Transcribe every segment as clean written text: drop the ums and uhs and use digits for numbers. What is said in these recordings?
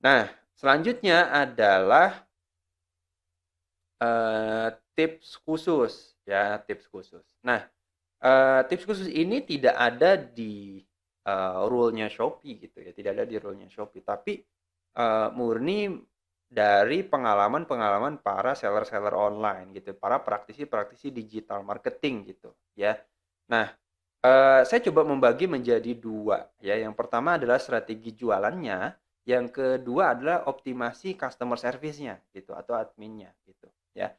Nah, selanjutnya adalah tips khusus ya, tips khusus. Nah, tips khusus ini tidak ada di rule-nya Shopee gitu ya, tidak ada di rule-nya Shopee, tapi murni dari pengalaman-pengalaman para seller-seller online gitu, para praktisi-praktisi digital marketing gitu ya. Nah, saya coba membagi menjadi 2 ya. Yang pertama adalah strategi jualannya, yang kedua adalah optimasi customer service-nya gitu atau adminnya gitu ya.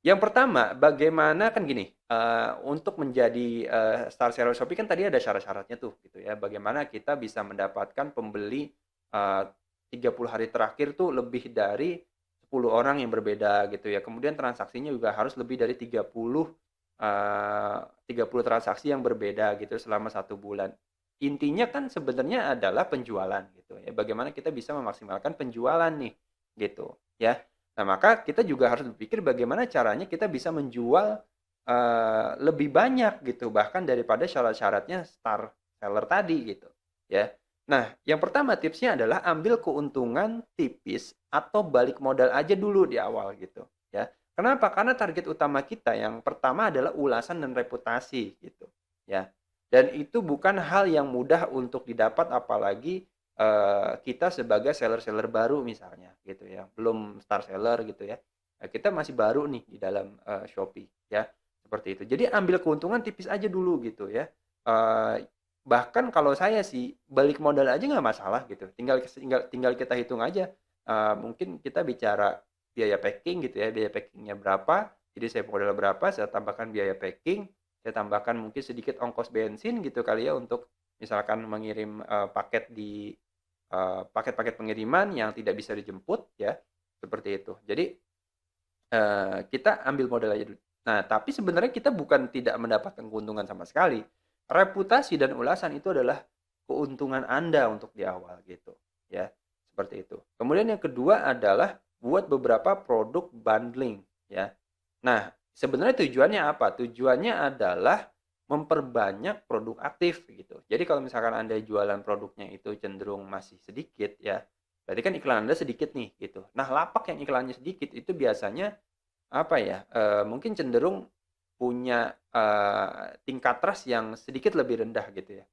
Yang pertama, bagaimana kan gini, untuk menjadi, star seller Shopee kan tadi ada syarat-syaratnya tuh gitu ya. Bagaimana kita bisa mendapatkan pembeli, 30 hari terakhir tuh lebih dari 10 orang yang berbeda gitu ya. Kemudian transaksinya juga harus lebih dari 30 transaksi yang berbeda gitu selama 1 bulan. Intinya kan sebenarnya adalah penjualan gitu ya. Bagaimana kita bisa memaksimalkan penjualan nih, gitu ya. Nah, maka kita juga harus berpikir bagaimana caranya kita bisa menjual, lebih banyak gitu, bahkan daripada syarat-syaratnya star seller tadi gitu, ya. Nah, yang pertama tipsnya adalah ambil keuntungan tipis atau balik modal aja dulu di awal gitu, ya. Kenapa? Karena target utama kita yang pertama adalah ulasan dan reputasi gitu, ya. Dan itu bukan hal yang mudah untuk didapat apalagi kita sebagai seller-seller baru misalnya gitu ya, belum star seller gitu ya. Kita masih baru nih di dalam, Shopee ya, seperti itu. Jadi ambil keuntungan tipis aja dulu gitu ya. Bahkan kalau saya sih balik modal aja nggak masalah gitu, tinggal tinggal kita hitung aja, mungkin kita bicara biaya packing gitu ya, biaya packingnya berapa, jadi saya modal berapa, saya tambahkan biaya packing, saya tambahkan mungkin sedikit ongkos bensin gitu kali ya untuk misalkan mengirim, paket di paket-paket pengiriman yang tidak bisa dijemput ya, seperti itu. Jadi, kita ambil modal aja dulu. Nah, tapi sebenarnya kita bukan tidak mendapatkan keuntungan sama sekali. Reputasi dan ulasan itu adalah keuntungan Anda untuk di awal gitu, ya, seperti itu. Kemudian yang kedua adalah buat beberapa produk bundling, ya. Nah, sebenarnya tujuannya apa? Tujuannya adalah memperbanyak produk aktif gitu. Jadi kalau misalkan Anda jualan produknya itu cenderung masih sedikit ya, berarti kan iklan Anda sedikit nih gitu. Nah, lapak yang iklannya sedikit itu biasanya apa ya, mungkin cenderung punya, tingkat trust yang sedikit lebih rendah gitu ya.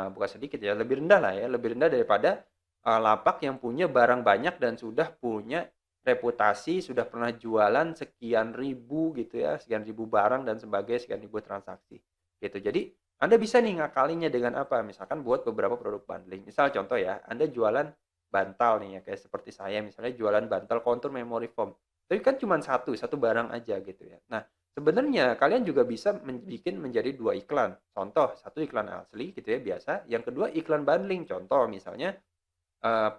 Bukan sedikit ya, lebih rendah lah ya, lebih rendah daripada, lapak yang punya barang banyak dan sudah punya reputasi, sudah pernah jualan sekian ribu gitu ya, sekian ribu barang dan sebagainya, sekian ribu transaksi, gitu. Jadi, Anda bisa nih ngakalinnya dengan apa, misalkan buat beberapa produk bundling. Misal contoh ya, Anda jualan bantal nih ya, kayak seperti saya misalnya jualan bantal kontur memory foam. Tapi kan cuma satu barang aja gitu ya. Nah, sebenarnya kalian juga bisa bikin menjadi 2 iklan. Contoh, satu iklan asli gitu ya biasa, yang kedua iklan bundling. Contoh misalnya,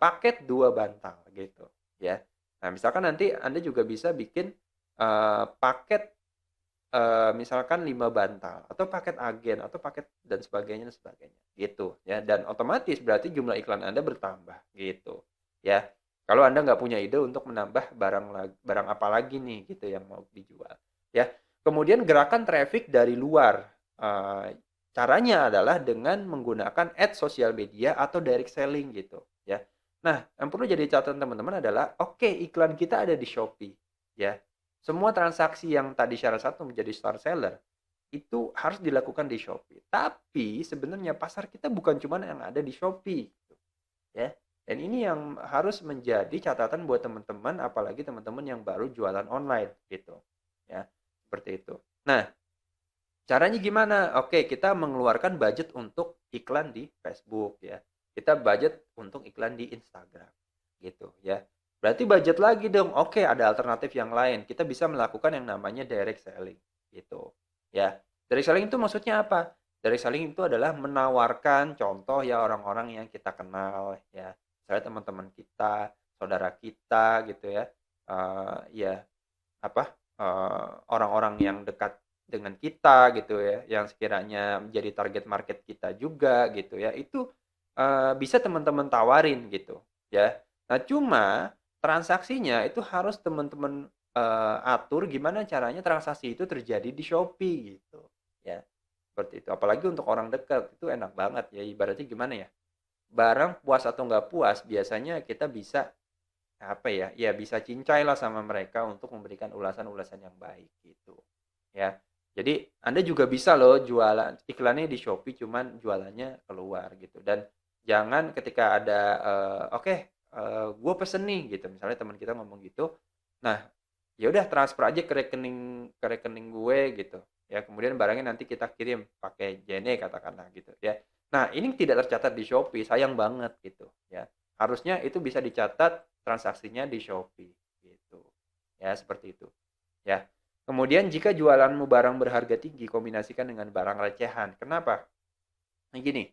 paket 2 bantal gitu ya. Nah, misalkan nanti Anda juga bisa bikin, paket, misalkan 5 bantal atau paket agen atau paket dan sebagainya gitu ya. Dan otomatis berarti jumlah iklan Anda bertambah gitu ya. Kalau Anda nggak punya ide untuk menambah barang apa lagi nih gitu yang mau dijual ya. Kemudian gerakan traffic dari luar, caranya adalah dengan menggunakan ads sosial media atau direct selling gitu ya. Nah, yang perlu jadi catatan teman-teman adalah, oke, iklan kita ada di Shopee ya. Semua transaksi yang tadi syarat satu menjadi star seller, itu harus dilakukan di Shopee. Tapi sebenarnya pasar kita bukan cuma yang ada di Shopee gitu, ya. Dan ini yang harus menjadi catatan buat teman-teman, apalagi teman-teman yang baru jualan online gitu, ya. Seperti itu. Nah, caranya gimana? Oke, kita mengeluarkan budget untuk iklan di Facebook ya. Kita budget untuk iklan di Instagram gitu ya. Berarti budget lagi dong. Oke, ada alternatif yang lain. Kita bisa melakukan yang namanya direct selling gitu ya. Direct selling itu maksudnya apa? Direct selling itu adalah menawarkan contoh ya orang-orang yang kita kenal ya. Misalnya teman-teman kita, saudara kita gitu ya. Ya apa, orang-orang yang dekat dengan kita gitu ya, yang sekiranya menjadi target market kita juga gitu ya, itu, bisa teman-teman tawarin gitu ya. Nah cuma transaksinya itu harus teman-teman, atur gimana caranya transaksi itu terjadi di Shopee gitu ya, seperti itu. Apalagi untuk orang dekat itu enak banget ya, ibaratnya gimana ya, barang puas atau nggak puas, biasanya kita bisa, apa ya, ya bisa cincai lah sama mereka untuk memberikan ulasan-ulasan yang baik gitu, ya. Jadi Anda juga bisa loh jualan iklannya di Shopee cuman jualannya keluar gitu, dan jangan ketika ada, "Oke, gue pesen nih," gitu, misalnya teman kita ngomong gitu, nah, ya udah transfer aja ke rekening gue gitu, ya, kemudian barangnya nanti kita kirim pakai JNE katakanlah gitu ya. Nah, ini tidak tercatat di Shopee, sayang banget gitu ya. Harusnya itu bisa dicatat transaksinya di Shopee gitu. Ya, seperti itu. Ya. Kemudian jika jualanmu barang berharga tinggi kombinasikan dengan barang recehan. Kenapa? Nah, gini,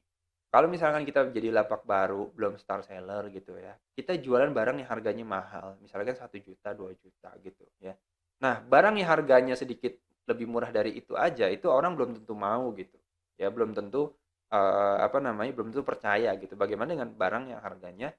kalau misalkan kita jadi lapak baru, belum star seller gitu ya, kita jualan barang yang harganya mahal, misalkan 1 juta, 2 juta gitu ya. Nah, barang yang harganya sedikit lebih murah dari itu aja, itu orang belum tentu mau gitu. Ya, belum tentu apa namanya, belum tentu percaya gitu. Bagaimana dengan barang yang harganya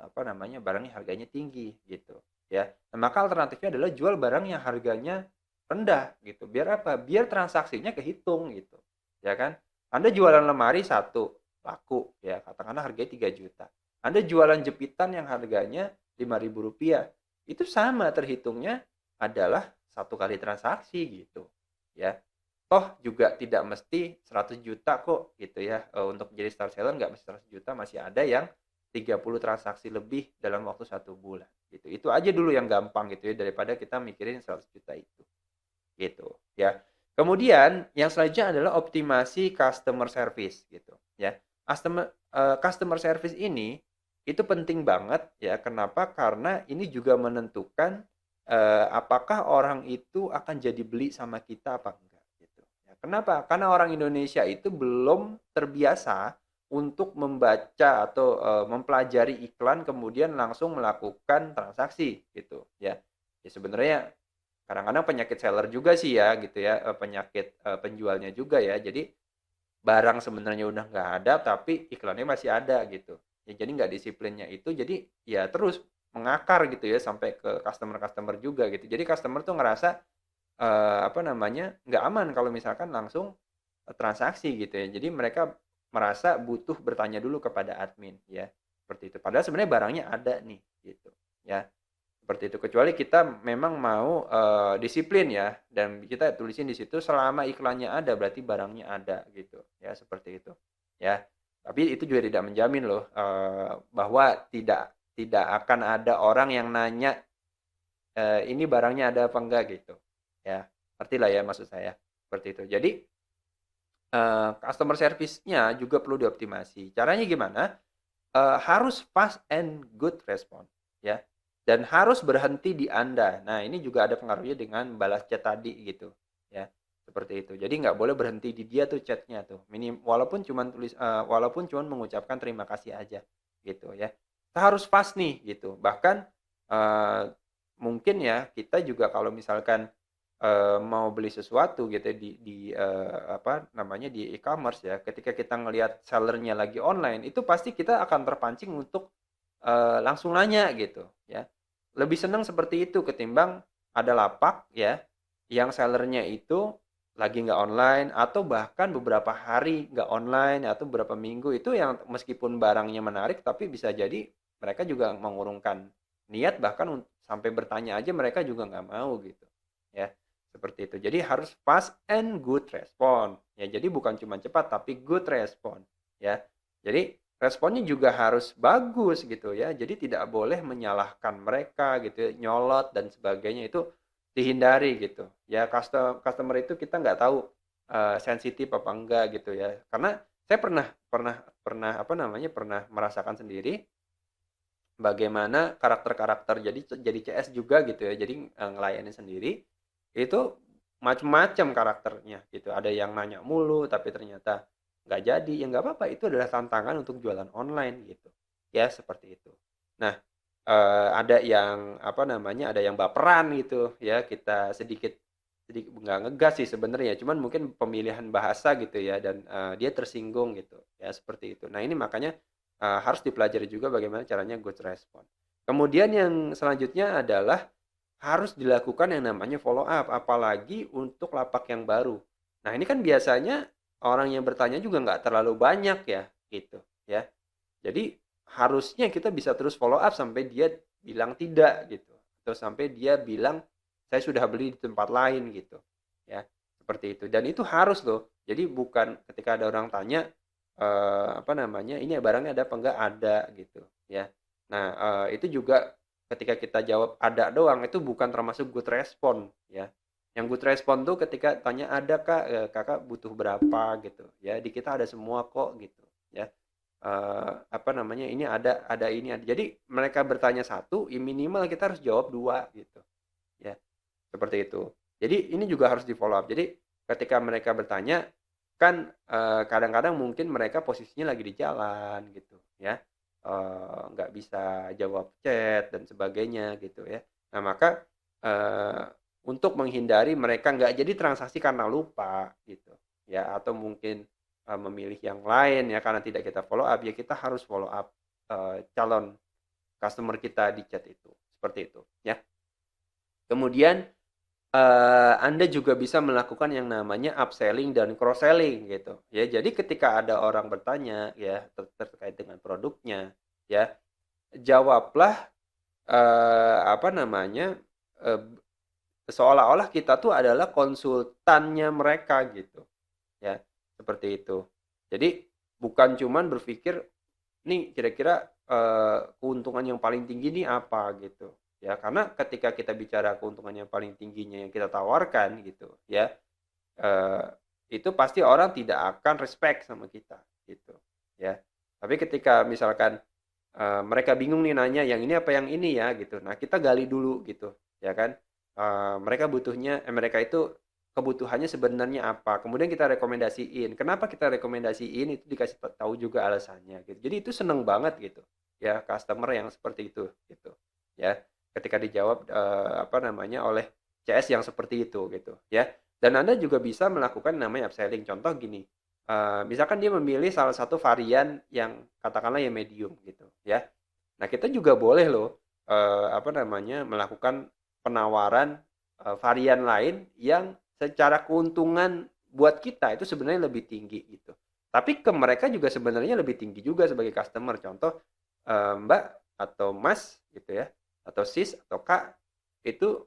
apa namanya, barang yang harganya tinggi gitu ya. Nah, maka alternatifnya adalah jual barang yang harganya rendah gitu. Biar apa? Biar transaksinya kehitung gitu. Ya kan? Anda jualan lemari satu, laku ya, katakanlah harganya 3 juta. Anda jualan jepitan yang harganya Rp5.000, itu sama terhitungnya adalah satu kali transaksi gitu ya. Toh juga tidak mesti 100 juta kok gitu ya. Untuk jadi star seller nggak mesti 100 juta, masih ada yang 30 transaksi lebih dalam waktu 1 bulan gitu. Itu aja dulu yang gampang gitu ya, daripada kita mikirin 100 juta itu gitu ya. Kemudian yang selanjutnya adalah optimasi customer service gitu ya. Customer service ini itu penting banget ya. Kenapa? Karena ini juga menentukan apakah orang itu akan jadi beli sama kita apa enggak gitu. Ya, kenapa? Karena orang Indonesia itu belum terbiasa untuk membaca atau mempelajari iklan kemudian langsung melakukan transaksi gitu ya. Ya sebenarnya kadang-kadang penyakit seller juga sih ya gitu ya, penyakit, penjualnya juga ya. Jadi barang sebenarnya udah nggak ada tapi iklannya masih ada gitu. Ya jadi nggak disiplinnya itu, jadi ya terus mengakar gitu ya sampai ke customer-customer juga gitu. Jadi customer tuh ngerasa, apa namanya, nggak aman kalau misalkan langsung, transaksi gitu ya. Jadi mereka merasa butuh bertanya dulu kepada admin ya, seperti itu. Padahal sebenarnya barangnya ada nih gitu ya. Seperti itu, kecuali kita memang mau, disiplin ya, dan kita tulisin di situ selama iklannya ada berarti barangnya ada gitu, ya seperti itu, ya. Tapi itu juga tidak menjamin loh, bahwa tidak akan ada orang yang nanya, "Ini barangnya ada apa enggak?" Gitu, ya. Ngertilah ya maksud saya, seperti itu. Jadi, customer service-nya juga perlu dioptimasi. Caranya gimana? Harus fast and good respon, ya, dan harus berhenti di Anda. Nah, ini juga ada pengaruhnya dengan balas chat tadi gitu, ya, seperti itu. Jadi nggak boleh berhenti di dia tuh chatnya tuh, walaupun cuman mengucapkan terima kasih aja, gitu ya. Kita harus fast nih, gitu. Bahkan, eee, mungkin ya, kita juga kalau misalkan mau beli sesuatu gitu ya apa namanya, di e-commerce ya, ketika kita ngelihat sellernya lagi online, itu pasti kita akan terpancing untuk, langsung nanya gitu ya. Lebih senang seperti itu ketimbang ada lapak ya, yang sellernya itu lagi nggak online atau bahkan beberapa hari nggak online atau beberapa minggu, itu yang meskipun barangnya menarik tapi bisa jadi mereka juga mengurungkan niat, bahkan sampai bertanya aja mereka juga nggak mau gitu ya. Seperti itu. Jadi harus fast and good respon. Ya, jadi bukan cuma cepat tapi good respon, ya. Jadi responnya juga harus bagus gitu ya. Jadi tidak boleh menyalahkan mereka gitu ya, nyolot dan sebagainya itu dihindari gitu. Ya customer itu kita nggak tahu sensitif apa enggak gitu ya. Karena saya pernah pernah pernah apa namanya, pernah merasakan sendiri bagaimana karakter-karakter jadi CS juga gitu ya. Jadi ngelayanin sendiri itu macem-macem karakternya gitu, ada yang nanya mulu tapi ternyata nggak jadi, ya nggak apa-apa, itu adalah tantangan untuk jualan online gitu, ya seperti itu. Nah, ada yang apa namanya, ada yang baperan gitu ya, kita sedikit sedikit nggak ngegas sih sebenarnya, cuman mungkin pemilihan bahasa gitu ya dan, dia tersinggung gitu, ya seperti itu. Nah ini makanya, harus dipelajari juga bagaimana caranya good respond. Kemudian yang selanjutnya adalah harus dilakukan yang namanya follow up, apalagi untuk lapak yang baru. Nah, ini kan biasanya orang yang bertanya juga nggak terlalu banyak ya, gitu, ya. Jadi harusnya kita bisa terus follow up sampai dia bilang tidak gitu, atau sampai dia bilang saya sudah beli di tempat lain gitu, ya seperti itu. Dan itu harus loh. Jadi bukan ketika ada orang tanya apa namanya, ini barangnya ada apa enggak, ada gitu ya. Nah, itu juga ketika kita jawab ada doang itu bukan termasuk good respon ya. Yang good respon tuh ketika tanya ada kak, kakak butuh berapa gitu ya. Di kita ada semua kok gitu ya. Apa namanya, ini ada ini ada. Jadi mereka bertanya satu, ya minimal kita harus jawab dua gitu ya. Seperti itu. Jadi ini juga harus di follow up. Jadi ketika mereka bertanya kan kadang-kadang mungkin mereka posisinya lagi di jalan gitu ya. Nggak bisa jawab chat dan sebagainya gitu ya. Nah, maka eh, untuk menghindari mereka nggak jadi transaksi karena lupa gitu ya, atau mungkin memilih yang lain ya karena tidak kita follow up, ya kita harus follow up calon customer kita di chat itu. Seperti itu ya. Kemudian Anda juga bisa melakukan yang namanya upselling dan cross-selling gitu ya. Jadi ketika ada orang bertanya ya terkait dengan produknya ya, jawablah apa namanya, eee, seolah-olah kita tuh adalah konsultannya mereka gitu ya, seperti itu. Jadi bukan cuman berpikir, "Nih kira-kira, keuntungan yang paling tinggi nih apa?" Gitu, ya. Karena ketika kita bicara keuntungan yang paling tingginya yang kita tawarkan gitu ya, eee, itu pasti orang tidak akan respect sama kita gitu, ya. Tapi ketika misalkan, mereka bingung nih nanya, "Yang ini apa yang ini ya?" Gitu. Nah, kita gali dulu gitu, ya kan. Mereka itu kebutuhannya sebenarnya apa, kemudian kita rekomendasiin. Kenapa kita rekomendasiin, itu dikasih tahu juga alasannya gitu. Jadi itu seneng banget gitu, ya customer yang seperti itu, gitu. Ya, ketika dijawab, apa namanya, oleh CS yang seperti itu gitu, ya. Dan Anda juga bisa melakukan namanya upselling. Contoh gini, misalkan dia memilih salah satu varian yang katakanlah yang medium gitu, ya. Nah, kita juga boleh loh, apa namanya, melakukan penawaran, varian lain yang secara keuntungan buat kita itu sebenarnya lebih tinggi gitu. Tapi ke mereka juga sebenarnya lebih tinggi juga sebagai customer. Contoh, Mbak atau Mas gitu ya, atau Sis atau Kak itu,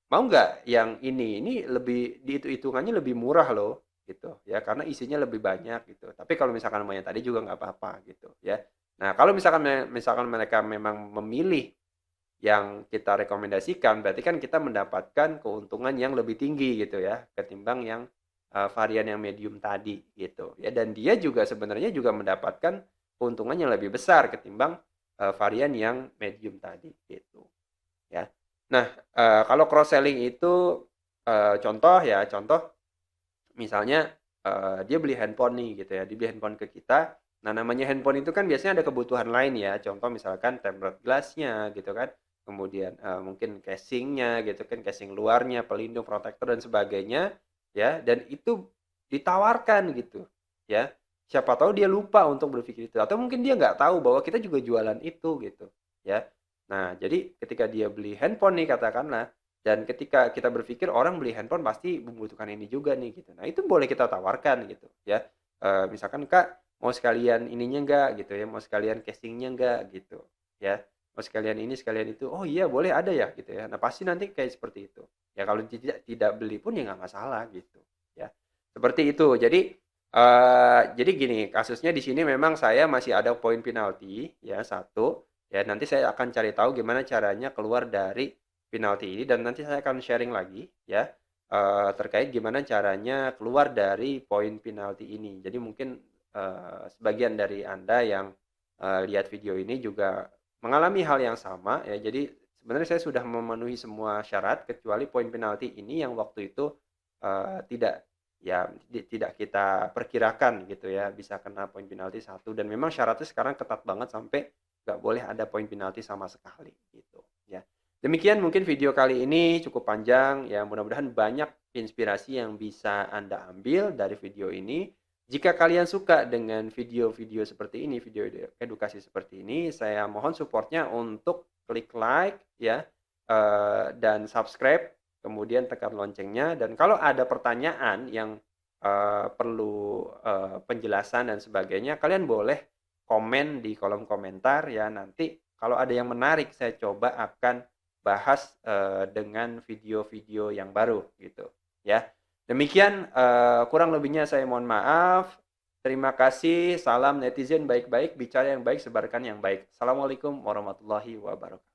mau nggak yang ini? Ini lebih hitungannya lebih murah loh gitu ya, karena isinya lebih banyak gitu. Tapi kalau misalkan mau yang tadi juga nggak apa-apa gitu ya. Nah, kalau misalkan mereka memang memilih yang kita rekomendasikan, berarti kan kita mendapatkan keuntungan yang lebih tinggi gitu ya, ketimbang yang varian yang medium tadi gitu ya. Dan dia juga sebenarnya juga mendapatkan keuntungan yang lebih besar ketimbang varian yang medium tadi gitu ya. Nah, kalau cross selling itu contoh misalnya dia beli handphone nih gitu ya, dia beli handphone ke kita. Nah, namanya handphone itu kan biasanya ada kebutuhan lain ya. Contoh misalkan tempered glass-nya gitu kan. Kemudian mungkin casing-nya gitu kan, casing luarnya, pelindung, protektor dan sebagainya ya. Dan itu ditawarkan gitu ya. Siapa tahu dia lupa untuk berpikir itu, atau mungkin dia nggak tahu bahwa kita juga jualan itu gitu ya. Nah, jadi ketika dia beli handphone nih katakanlah, dan ketika kita berpikir orang beli handphone pasti membutuhkan ini juga nih gitu. Nah, itu boleh kita tawarkan gitu ya. Misalkan, "Kak, mau sekalian ininya enggak?" gitu ya, "Mau sekalian casingnya enggak?" gitu ya. "Mau sekalian ini, sekalian itu." "Oh iya, boleh, ada ya?" gitu ya. Nah, pasti nanti kayak seperti itu. Ya kalau tidak beli pun ya nggak masalah gitu ya. Seperti itu. Jadi gini, kasusnya di sini memang saya masih ada poin penalti ya, satu. Ya, nanti saya akan cari tahu gimana caranya keluar dari penalti ini, dan nanti saya akan sharing lagi ya, terkait gimana caranya keluar dari poin penalti ini. Jadi mungkin, sebagian dari Anda yang, lihat video ini juga mengalami hal yang sama ya. Jadi sebenarnya saya sudah memenuhi semua syarat kecuali poin penalti ini yang waktu itu, tidak ya tidak kita perkirakan gitu ya, bisa kena poin penalti satu, dan memang syaratnya sekarang ketat banget sampai nggak boleh ada poin penalti sama sekali gitu ya. Demikian mungkin video kali ini cukup panjang ya, mudah-mudahan banyak inspirasi yang bisa Anda ambil dari video ini. Jika kalian suka dengan video-video seperti ini, video edukasi seperti ini, saya mohon supportnya untuk klik like ya, dan subscribe, kemudian tekan loncengnya, dan kalau ada pertanyaan yang perlu penjelasan dan sebagainya, kalian boleh komen di kolom komentar ya. Nanti kalau ada yang menarik saya coba akan bahas dengan video-video yang baru gitu ya. Demikian kurang lebihnya saya mohon maaf. Terima kasih. Salam netizen baik-baik, bicara yang baik, sebarkan yang baik. Assalamualaikum warahmatullahi wabarakatuh.